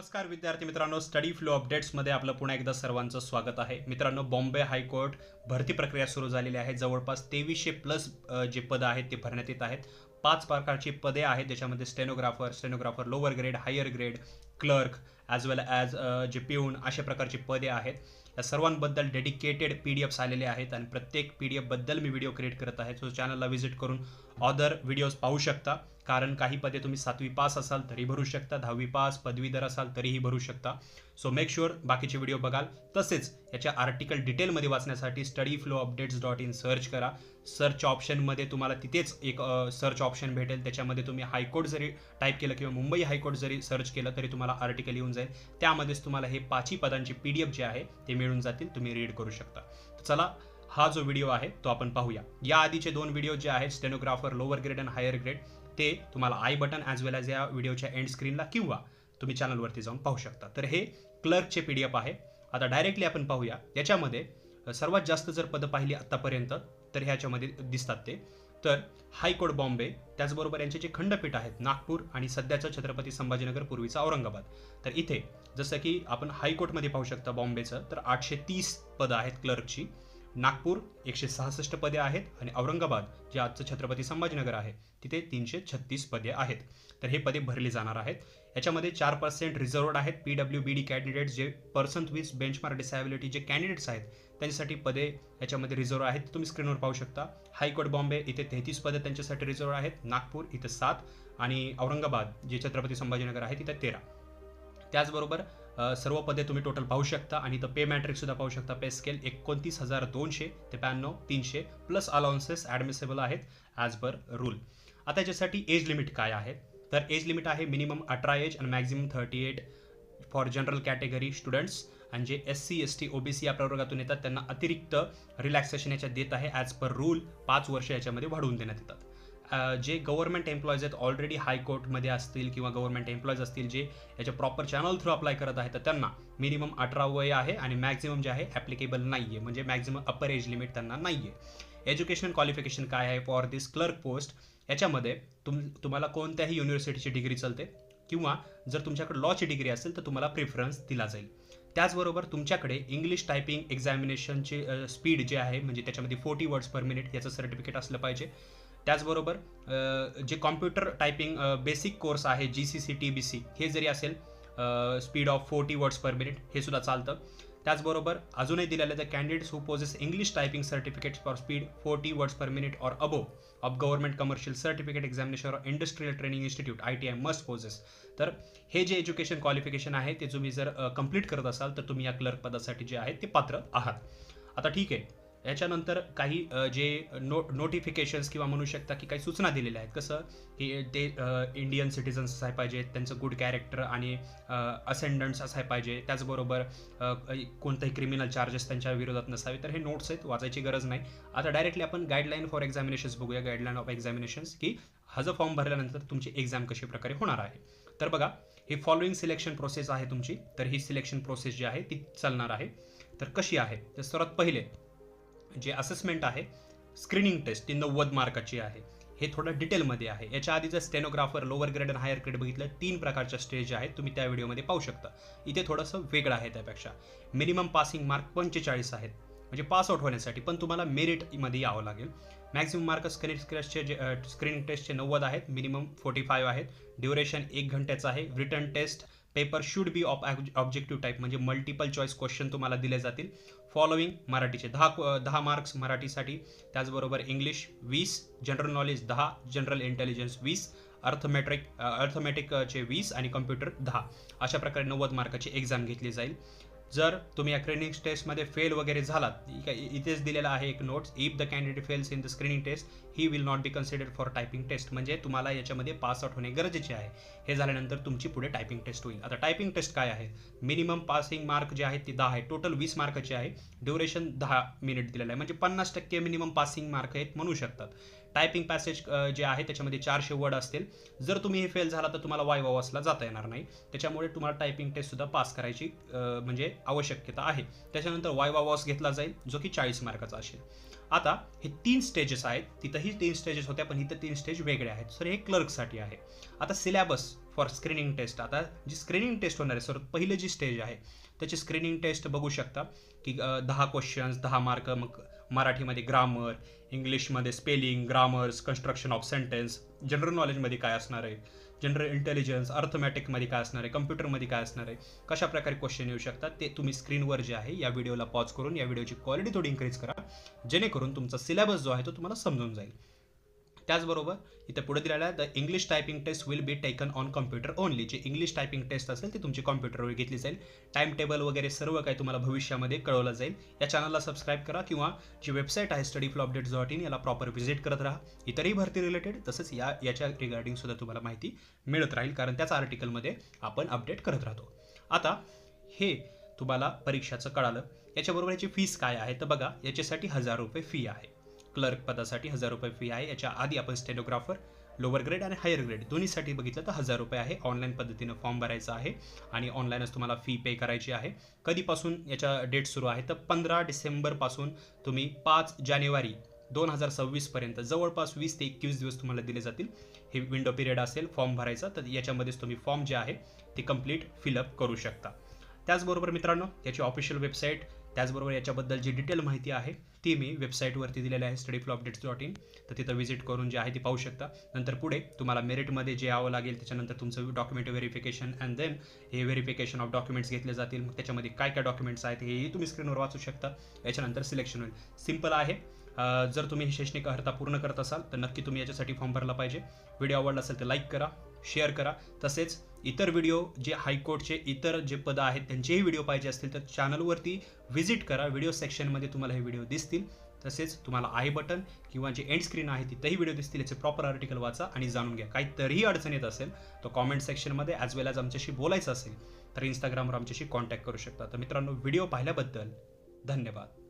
नमस्कार विद्यार्थी मित्रांनो, स्टडी फ्लो अपडेट्समध्ये आपलं पुन्हा एकदा सर्वांचं स्वागत आहे. मित्रांनो, बॉम्बे हायकोर्ट भरती प्रक्रिया सुरू झालेली आहे. जवळपास 2300 प्लस जे पदं आहेत ते भरण्यात येत आहेत. 5 प्रकारची पदे आहेत, ज्याच्यामध्ये stenographer lower grade, higher grade, clerk as well as जे पिऊन अशा प्रकारची पदे आहेत. या सर्वांबद्दल डेडिकेटेड PDF आलेले आहेत आणि प्रत्येक PDF बद्दल मी व्हिडिओ क्रिएट करत आहे. सो चॅनलला व्हिजिट करून अदर व्हिडिओज पाहू शकता. कारण काही पदे तुम्ही 7वी पास असाल तरी भरू शकता, 10वी पास, पदवीधर असाल तरीही भरू शकता. सो मेक शुअर बाकीचे व्हिडिओ बघाल. तसेच याच्या आर्टिकल डिटेलमध्ये वाचण्यासाठी studyflowupdates.in सर्च करा. सर्च ऑप्शनमध्ये तुम्हाला तिथेच एक सर्च ऑप्शन भेटेल. त्याच्यामध्ये तुम्ही हायकोर्ट जरी टाईप केलं किंवा मुंबई हायकोर्ट जरी सर्च केलं तरी तुम्हाला आर्टिकल येऊन जाईल. त्यामध्येच तुम्हाला हे 5ही पदांची PDF जे आहे ते मिळून जातील. तुम्ही रीड करू शकता. चला, हा जो व्हिडिओ आहे तो आपण पाहूया. या आधीचे 2 व्हिडिओ जे आहेत, स्टेनोग्राफर लोअर ग्रेड आणि हायर ग्रेड, ते तुम्हाला I button as well as या व्हिडिओच्या एंड स्क्रीनला किंवा तुम्ही चॅनलवरती जाऊन पाहू शकता. तर हे क्लर्कचे PDF आहे. आता डायरेक्टली आपण पाहूया. याच्यामध्ये सर्वात जास्त जर पदं पाहिली आत्तापर्यंत तर ह्याच्यामध्ये दिसतात ते. तर हायकोर्ट बॉम्बे, त्याचबरोबर यांचे जे खंडपीठ आहेत नागपूर आणि सध्याचं छत्रपती संभाजीनगर, पूर्वीचा औरंगाबाद. तर इथे जसं की आपण हायकोर्टमध्ये पाहू शकता बॉम्बेचं, तर 830 पदं आहेत क्लर्कची. नागपूर 166 पदे आहेत आणि औरंगाबाद जे आजचं छत्रपती संभाजीनगर आहे तिथे 336 पदे आहेत. तर हे पदे भरली जाणार आहेत. याच्यामध्ये 4% रिझर्व्ड आहेत. PWBD कॅन्डिडेट्स, जे पर्सन विथ बेंचमार्क डिसॅबिलिटी जे कॅन्डिडेट्स आहेत त्यांच्यासाठी पदे याच्यामध्ये रिझर्व्ह आहेत. तुम्ही स्क्रीनवर पाहू शकता. हायकोर्ट बॉम्बे इथे 33 पदे त्यांच्यासाठी रिझर्व्ह आहेत. नागपूर इथे 7 आणि औरंगाबाद जे छत्रपती संभाजीनगर आहे तिथे 13. त्याचबरोबर सर्व पदे तुम्ही टोटल पाहू शकता आणि इथं पे मॅट्रिक्स सुद्धा पाहू शकता. पे स्केल 29,200 ते 95,300 प्लस अलाउन्सेस ॲडमिसेबल आहेत ॲज पर रूल. आता याच्यासाठी एज लिमिट काय आहे, तर एज लिमिट आहे मिनिमम 18 एज आणि maximum 38 for general category students. आणि जे SC ST OBC या प्रवर्गातून येतात त्यांना अतिरिक्त रिलॅक्सेशन याच्यात देत आहे ॲज पर रूल. 5 वर्ष याच्यामध्ये वाढवून देण्यात येतात. जे गव्हर्नमेंट एम्प्लॉईज आहेत, ऑलरेडी हायकोर्टमध्ये असतील किंवा गव्हर्नमेंट एम्प्लॉईज असतील जे याच्या प्रॉपर चॅनल थ्रू अप्लाय करत आहेत, तर त्यांना मिनिमम 18 वय आहे आणि मॅक्झिमम जे आहे ॲप्लिकेबल नाही आहे, म्हणजे मॅक्झिमम अपर एज लिमिट त्यांना नाही आहे. एज्युकेशनल क्वालिफिकेशन काय आहे फॉर दिस क्लर्क पोस्ट, याच्यामध्ये तुम्हाला कोणत्याही युनिव्हर्सिटीची डिग्री चालते किंवा जर तुमच्याकडे लॉची डिग्री असेल तर तुम्हाला प्रेफरन्स दिला जाईल. त्याचबरोबर तुमच्याकडे इंग्लिश टायपिंग एक्झामिनेशनचे स्पीड जे आहे म्हणजे त्याच्यामध्ये 40 वर्ड्स पर मिनिट याचं सर्टिफिकेट असलं पाहिजे. त्याचबरोबर जे कॉम्प्युटर टायपिंग बेसिक कोर्स आहे GCC TBC हे जरी असेल, speed of 40 words per minute हे सुद्धा चालतं. त्याचबरोबर अजूनही दिलेलं the candidates who possess English typing certificates for speed 40 words per minute or above of government commercial certificate examination or industrial training institute ITI must possess. तर हे जे education qualification आहे ते तुम्ही जर कंप्लीट करत असाल तर तुम्ही या क्लर्क पदासाठी जे आहे ते पात्र आहात. आता ठीक आहे, याच्यानंतर काही जे नोटिफिकेशन्स किंवा म्हणू शकता की काही सूचना दिलेल्या आहेत. कसं की ते इंडियन सिटिझन्स असाय पाहिजे, त्यांचं गुड कॅरेक्टर आणि असेंडंट्स असाय पाहिजे. त्याचबरोबर कोणताही क्रिमिनल चार्जेस त्यांच्या विरोधात नसावे. तर हे नोट्स आहेत, वाचायची गरज नाही. आता डायरेक्टली आपण गाईडलाईन फॉर एक्झामिनेशन्स बघूया. गाईडलाईन ऑफ एक्झामिनेशन्स की हा जो फॉर्म भरल्यानंतर तुमची एक्झाम कशी प्रकारे होणार आहे. तर बघा, ही फॉलोइंग सिलेक्शन प्रोसेस आहे तुमची. तर ही सिलेक्शन प्रोसेस जी आहे ती चालणार आहे. तर कशी आहे, तर सर्वात पहिले जे असेसमेंट आहे, स्क्रीनिंग टेस्ट ती 90 मार्काची आहे. हे थोडं डिटेलमध्ये आहे. याच्या आधी जर स्टेनोग्राफर लोअर ग्रेड आणि हायर ग्रेड बघितलं, 3 प्रकारच्या स्टेज आहेत, तुम्ही त्या व्हिडिओमध्ये पाहू शकता. इथे थोडंसं वेगळं आहे त्यापेक्षा. मिनिमम पासिंग मार्क 45 आहेत म्हणजे पास आउट होण्यासाठी, पण तुम्हाला मेरिटमध्ये यावं लागेल. मॅक्झिमम मार्क स्क्रीनिंग टेस्टचे 90 आहेत, मिनिमम 45 आहेत. ड्युरेशन 1 घंट्याचं आहे. Written test paper should be of objective type म्हणजे मल्टिपल चॉईस क्वेश्चन तुम्हाला दिले जातील. फॉलोइंग मराठीचे 10 मार्क्स मराठीसाठी. त्याचबरोबर English 20, general knowledge 10, general intelligence 20, अर्थमॅटिकचे 20 आणि कम्प्युटर 10. अशा प्रकारे 90 मार्काची एक्झाम घेतली जाईल. जर तुम्ही या स्क्रीनिंग टेस्टमध्ये फेल वगैरे झालात, इथेच दिलेला आहे एक notes, if the candidate fails in the screening test he will not be considered for typing test. म्हणजे तुम्हाला याच्यामध्ये पास आउट होणे गरजेचे आहे. हे झाल्यानंतर तुमची पुढे टायपिंग टेस्ट होईल. आता टायपिंग टेस्ट काय आहे, मिनिमम पासिंग मार्क जे आहेत ते 10 आहे. टोटल 20 मार्काचे आहे. ड्युरेशन 10 मिनिट दिलेलं आहे म्हणजे 50% मिनिमम पासिंग मार्क आहेत म्हणू शकतात. टायपिंग पॅसेज जे आहे त्याच्यामध्ये 400 वर्ड असतील. जर तुम्ही हे फेल झाला तर तुम्हाला वायवा वासला जाता येणार नाही. त्याच्यामुळे तुम्हाला टायपिंग टेस्टसुद्धा पास करायची म्हणजे आवश्यकता आहे. त्याच्यानंतर वायवा वॉस घेतला जाईल जो की 40 मार्काचा असेल. आता हे 3 स्टेजेस आहेत. तिथंही 3 स्टेजेस होत्या पण इथं 3 स्टेज वेगळे आहेत. सर हे क्लर्कसाठी आहे. आता सिलेबस फॉर स्क्रीनिंग टेस्ट. आता जी स्क्रीनिंग टेस्ट होणार आहे सर्वात पहिली जी स्टेज आहे त्याची स्क्रीनिंग टेस्ट बघू शकता की 10 क्वेश्चन्स 10 मार्क. मग मराठीमध्ये ग्रामर, इंग्लिशमध्ये spelling, grammars, construction of sentence, general नॉलेजमध्ये काय असणार आहे, जनरल इंटेलिजन्स, अर्थमॅटिकमध्ये काय असणार आहे, कम्प्युटरमध्ये काय असणार आहे, कशा प्रकारे क्वेश्चन येऊ शकतात ते तुम्ही स्क्रीनवर जे आहे या व्हिडिओला पॉज करून या व्हिडिओची क्वालिटी थोडी इन्क्रीज करा, जेणेकरून तुमचा सिलेबस जो आहे तो तुम्हाला समजून जाईल. त्याचबरोबर इथे पुढे दिलेला आहे the English typing test will be taken on computer only. जे इंग्लिश टायपिंग टेस्ट असेल ती तुमची कॉम्प्युटरवर घेतली जाईल. टाइम टेबल वगैरे सर्व काही तुम्हाला भविष्यामध्ये कळवलं जाईल. या चॅनलला सबस्क्राईब करा किंवा जी वेबसाईट आहे studyflowupdates.in याला प्रॉपर व्हिजिट करत राहा. इतरही भरती रिलेटेड तसंच याच्या रिगार्डिंग सुद्धा तुम्हाला माहिती मिळत राहील, कारण त्याच आर्टिकलमध्ये आपण अपडेट करत राहतो. आता हे तुम्हाला परीक्षाचं कळालं. याच्याबरोबर याची फीस काय आहे तर बघा, याच्यासाठी 1000 रुपये फी आहे. क्लर्क पदासाठी 1000 रुपये फी आहे. याच्या आधी आपण स्टेनोग्राफर लोअर ग्रेड आणि हायर ग्रेड दोन्हीसाठी बघितलं तर 1000 रुपये आहे. ऑनलाईन पद्धतीनं फॉर्म भरायचा आहे आणि ऑनलाईनच तुम्हाला फी पे करायची आहे. कधीपासून याच्या डेट सुरू आहे तर 15 डिसेंबरपासून तुम्ही 5 जानेवारी 2026 पर्यंत जवळपास 20 ते 21 दिवस तुम्हाला दिले जातील. हे विंडो पिरियड असेल फॉर्म भरायचा, तर याच्यामध्येच तुम्ही फॉर्म जे आहे ते कंप्लीट फिलअप करू शकता. त्याचबरोबर मित्रांनो याची ऑफिशियल वेबसाईट, त्याचबरोबर याच्याबद्दल जी डिटेल माहिती आहे ती मी वेबसाईटवरती दिलेली आहे studyflowupdates.in. तर तिथं व्हिजिट करून जे आहे ती पाहू शकता. नंतर पुढे तुम्हाला मेरिटमध्ये जे यावं लागेल, त्याच्यानंतर तुमचं डॉक्युमेंट व्हेरिफिकेशन अँड देन हे व्हेरिफिकेशन ऑफ डॉक्युमेंट्स घेतले जातील. मग त्याच्यामध्ये काय काय डॉक्युमेंट्स आहेत हेही तुम्ही स्क्रीनवर वाचू शकता. याच्यानंतर सिलेक्शन होईल. सिम्पल आहे. जर तुम्ही ही शैक्षणिक अर्हता पूर्ण करत असाल तर नक्की तुम्ही याच्यासाठी फॉर्म भरला पाहिजे. व्हिडिओ आवडला असेल तर लाईक करा, शेअर करा. तसेच इतर व्हिडिओ जे हायकोर्टचे इतर जे पदं आहेत त्यांचेही व्हिडिओ पाहिजे असतील तर चॅनलवरती व्हिजिट करा. व्हिडिओ सेक्शनमध्ये तुम्हाला हे व्हिडिओ दिसतील. तसेच तुम्हाला आय बटन किंवा जे एंड स्क्रीन आहे तिथंही व्हिडिओ दिसतील. याचे प्रॉपर आर्टिकल वाचा आणि जाणून घ्या. काही तरीही अडचण येत असेल तर कॉमेंट सेक्शनमध्ये ॲज वेल ॲज आमच्याशी बोलायचं असेल तर इंस्टाग्रामवर आमच्याशी कॉन्टॅक्ट करू शकता. तर मित्रांनो व्हिडिओ पाहिल्याबद्दल धन्यवाद.